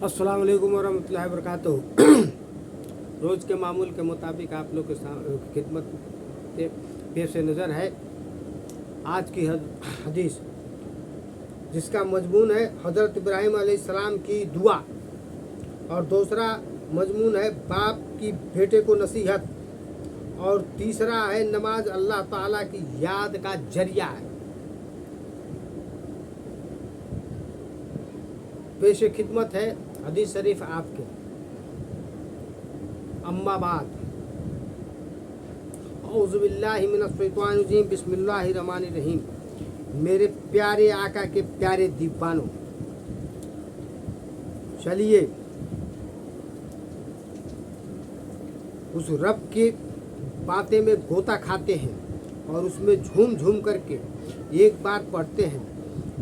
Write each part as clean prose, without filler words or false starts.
अस्सलाम वालेकुम वरहमतुल्लाहि वबरकातुहू। रोज़ के मामूल के मुताबिक आप लोग के खिदमत पे पेश नज़र है आज की हदीस, जिसका मजमून है हज़रत इब्राहीम अलैहिस्सलाम की दुआ और दूसरा मजमून है बाप की बेटे को नसीहत और तीसरा है नमाज अल्लाह ताला की याद का जरिया है। पेश खिदमत है हदीस शरीफ आपके। अम्मा बाद औज़ु बिल्लाहि मिनश शैतानिर रजीम, बिस्मिल्लाहिर रहमानिर रहीम। मेरे प्यारे आका के प्यारे दीवानों, चलिए उस रब के बातें में गोता खाते हैं और उसमें झूम झूम करके एक बार पढ़ते हैं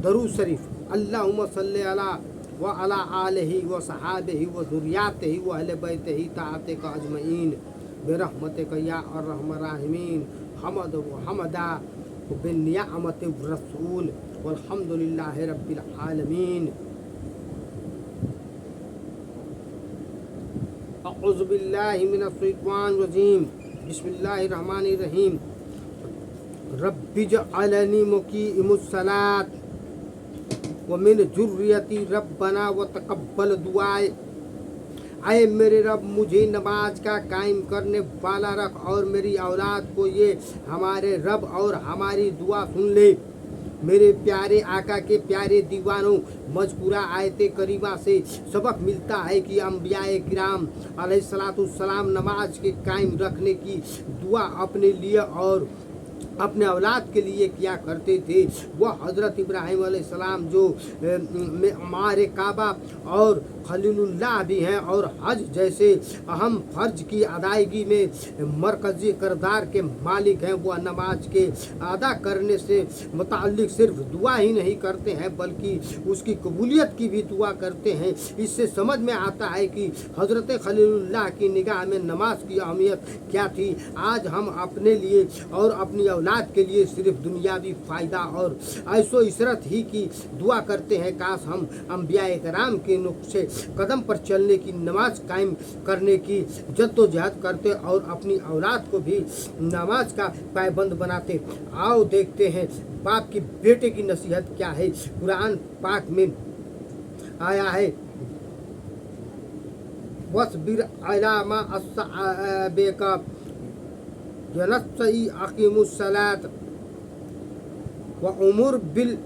दरूद शरीफ। अल्लाहुम्मा सल्ली अला व अला आलिहि व सहाबिहि व ज़ुर्रिय्यतिहि व अहले बैतिहि ताअतिका अजमईन बिरहमतिका या अर्हमर राहिमीन। हमद व हमदा बिन्निअमति रसूल वल्हम्दुलिल्लाहि रब्बिल आलमीन। अऊज़ु बिल्लाहि मिनश शैतानिर रजीम, बिस्मिल्लाहिर रहमानिर रहीम। रब्बिजअलनी मुक़ीमुस्सलात व मिन ज़ुर्रियती रब्बना व तक़ब्बल दुआए। आए मेरे रब, मुझे नमाज का कायम करने वाला रख और मेरी औलाद को ये हमारे रब और हमारी दुआ सुन ले। मेरे प्यारे आका के प्यारे दीवानों, मज़कूरा आयत करीमा से सबक मिलता है कि अंबियाए किराम अलैहिस्सलाम नमाज के कायम रखने की दुआ अपने लिए और अपने औलाद के लिए किया करते थे। वह हज़रत इब्राहीम अलैहिस्सलाम जो हमारे काबा और खलीलुल्लाह भी हैं और हज जैसे अहम फ़र्ज की अदायगी में मरकज़ी किरदार के मालिक हैं, वह नमाज के अदा करने से मुताल्लिक़ सिर्फ दुआ ही नहीं करते हैं बल्कि उसकी कबूलियत की भी दुआ करते हैं। इससे समझ में आता है कि हज़रत खलीलुल्लाह की निगाह में नमाज की अहमियत क्या थी। आज हम अपने लिए और अपनी औलाद के लिए सिर्फ दुनियावी फ़ायदा और ऐशो इशरत ही की दुआ करते हैं। काश हम अंबियाए किराम के नुक्शे कदम पर चलने की, नमाज कायम करने की जद्दोजहद करते और अपनी औलाद को भी नमाज का पायबंद बनाते। आओ देखते हैं बाप की बेटे की नसीहत क्या है। कुरान पाक में आया है, वस्बिर अला मा अस्साबेका जनस्सई अकीमुस्सलात व उमुर बिल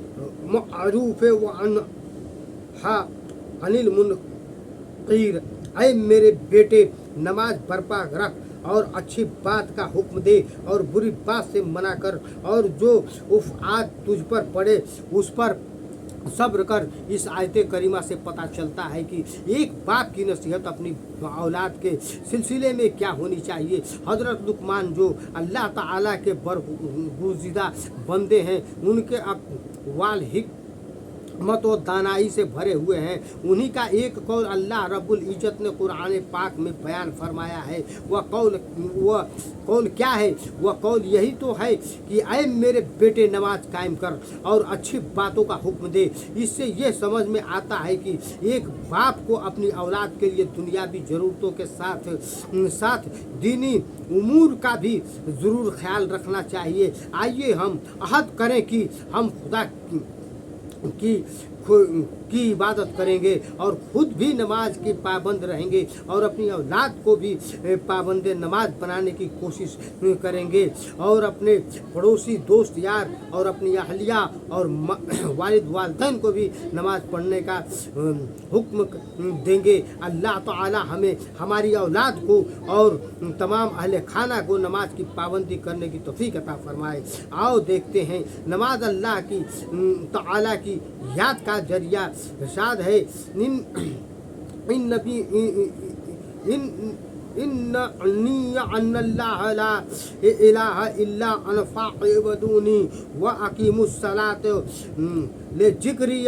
मअरूफ व अन्हा अनिल मुनकीर। ऐ मेरे बेटे, नमाज बर्पा रख और अच्छी बात का हुक्म दे और बुरी बात से मना कर, और जो उफ़आत तुझ पर पड़े उस पर सब्र कर। इस आयत करीमा से पता चलता है कि एक बाप की नसीहत अपनी औलाद के सिलसिले में क्या होनी चाहिए। हज़रत लुकमान जो अल्लाह ताला के बरगुज़िदा बंदे हैं, उनके अक़वाल हिकमत और दानाई से भरे हुए हैं। उन्हीं का एक कौल अल्लाह रब्बुल इज़्ज़त ने कुरान पाक में बयान फरमाया है। वह कौल क्या है? वह कौल यही तो है कि ऐ मेरे बेटे, नमाज कायम कर और अच्छी बातों का हुक्म दे। इससे यह समझ में आता है कि एक बाप को अपनी औलाद के लिए दुनियावी ज़रूरतों के साथ साथ दीनी उमूर का भी ज़रूर ख्याल रखना चाहिए। आइए हम अहद करें कि हम खुदा की इबादत करेंगे और ख़ुद भी नमाज के पाबंद रहेंगे और अपनी औलाद को भी पाबंद नमाज बनाने की कोशिश करेंगे और अपने पड़ोसी, दोस्त, यार और अपनी अहलिया और वालिद वालिदैन को भी नमाज पढ़ने का हुक्म देंगे। अल्लाह ताला हमें, हमारी औलाद को और तमाम अहले खाना को नमाज की पाबंदी करने की तौफीक अता फरमाए। आओ देखते हैं नमाज अल्लाह की ताला की याद का जरिया। इरशाद है, अन्नल्लाह ला इलाहा इल्ला अना फ़अबुदूनी व अकीमुस्सलात ले जिक्री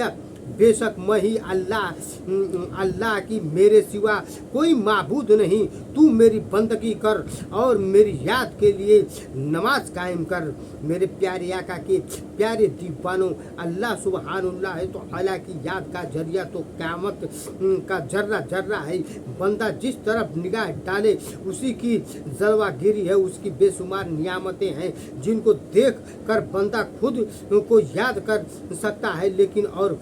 बेशक मैं ही अल्लाह की मेरे सिवा कोई माबूद नहीं। तू मेरी बंदगी कर और मेरी याद के लिए नमाज कायम कर। मेरे प्यारे आका के प्यारे दीवानों, अल्लाह सुबहानल्लाह है तो अल्लाह की याद का जरिया तो क़यामत का जर्रा जर्रा है। बंदा जिस तरफ निगाह डाले उसी की जलवागिरी है, उसकी बेशुमार नियामतें हैं जिनको देख कर बंदा खुद को याद कर सकता है। लेकिन और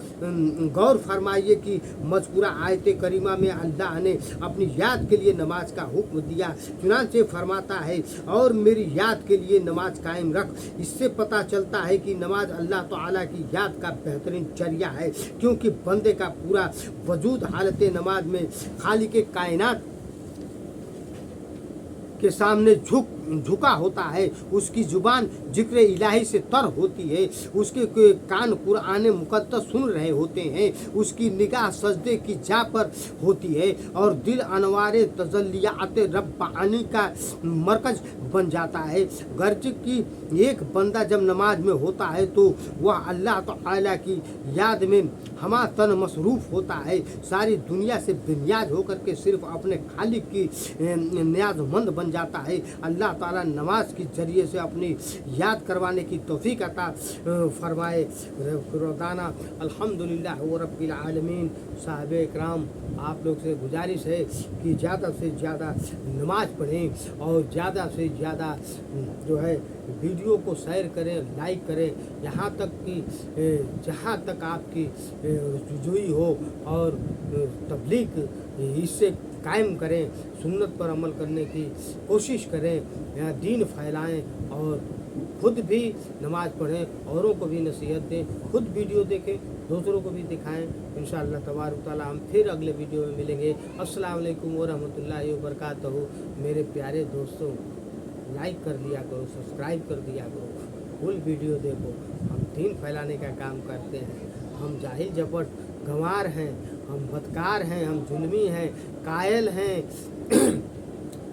गौर फरमाइए कि मज़कूरा आयत करीमा में अल्लाह ने अपनी याद के लिए नमाज का हुक्म दिया। चुनांचे फरमाता है और मेरी याद के लिए नमाज कायम रख। इससे पता चलता है कि नमाज अल्लाह ताला की याद का बेहतरीन जरिया है, क्योंकि बंदे का पूरा वजूद हालत नमाज में खालिक कायनात के सामने झुका होता है। उसकी जुबान जिक्र इलाही से तर होती है, उसके कान कुरान मुकद्दस सुन रहे होते हैं, उसकी निगाह सजदे की जा पर होती है और दिल अनवारे तजल्लियात रब्बानी का मरकज बन जाता है। गर्ज की एक बंदा जब नमाज में होता है तो वह अल्लाह ताला की याद में हमा तन मसरूफ़ होता है। सारी दुनिया से बेनियाज होकर के सिर्फ अपने खालिक की न्याजमंद बन जाता है। अल्लाह ताला नमाज के जरिए से अपनी याद करवाने की तौफीक अता फरमाए। रोज़ाना अल्हम्दुलिल्लाह रब्बिल आलमीन। साहब इकराम, आप लोग से गुजारिश है कि ज़्यादा से ज़्यादा नमाज पढ़ें और ज़्यादा से ज़्यादा जो है वीडियो को शेयर करें, लाइक करें, यहाँ तक कि जहाँ तक आपकी रुजुई हो और तबलीग इससे कायम करें, सुन्नत पर अमल करने की कोशिश करें, यहाँ दीन फैलाएं और खुद भी नमाज पढ़ें, औरों को भी नसीहत दें, खुद वीडियो देखें, दूसरों को भी दिखाएं। इंशाअल्लाह तबारक तआला हम फिर अगले वीडियो में मिलेंगे। अस्सलाम वालेकुम व रहमतुल्लाहि व बरकातहू। मेरे प्यारे दोस्तों, लाइक कर दिया करो, सब्सक्राइब कर दिया करो, फुल वीडियो देखो। हम दीन फैलाने का काम करते हैं। हम जाहिल जपट गंवार हैं, हम बदकार हैं, हम जुल्मी हैं, कायल हैं,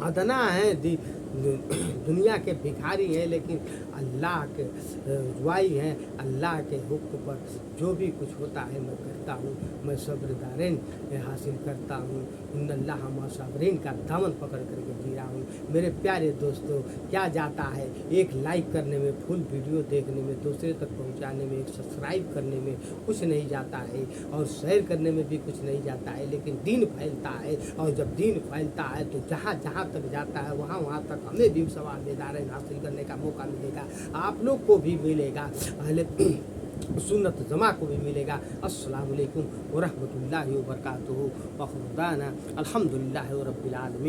अदना हैं, दुनिया के भिखारी हैं, लेकिन अल्लाह के रुआई हैं। अल्लाह के हुक्म पर जो भी कुछ होता है मैं करता हूँ, मैं सब्र दारेन हासिल करता हूँ। इन्नल्लाह मा साबरीन का दामन पकड़ करके जी रहा हूँ। मेरे प्यारे दोस्तों, क्या जाता है एक लाइक करने में, फुल वीडियो देखने में, दूसरे तक पहुँचाने में, एक सब्सक्राइब करने में कुछ नहीं जाता है और शेयर करने में भी कुछ नहीं जाता है, लेकिन दीन फैलता है। और जब दीन फैलता है तो जहाँ जहाँ तक जाता है वहाँ तक हमें भी सवाब दारेन हासिल करने का मौका मिलेगा, आप लोग को भी मिलेगा, अहले सुन्नत जमा को भी मिलेगा। अस्सलाम वालेकुम व रहमतुल्लाहि व बरकातहू। व खुदाना अल्हम्दुलिल्लाहि रब्बिल आलमीन।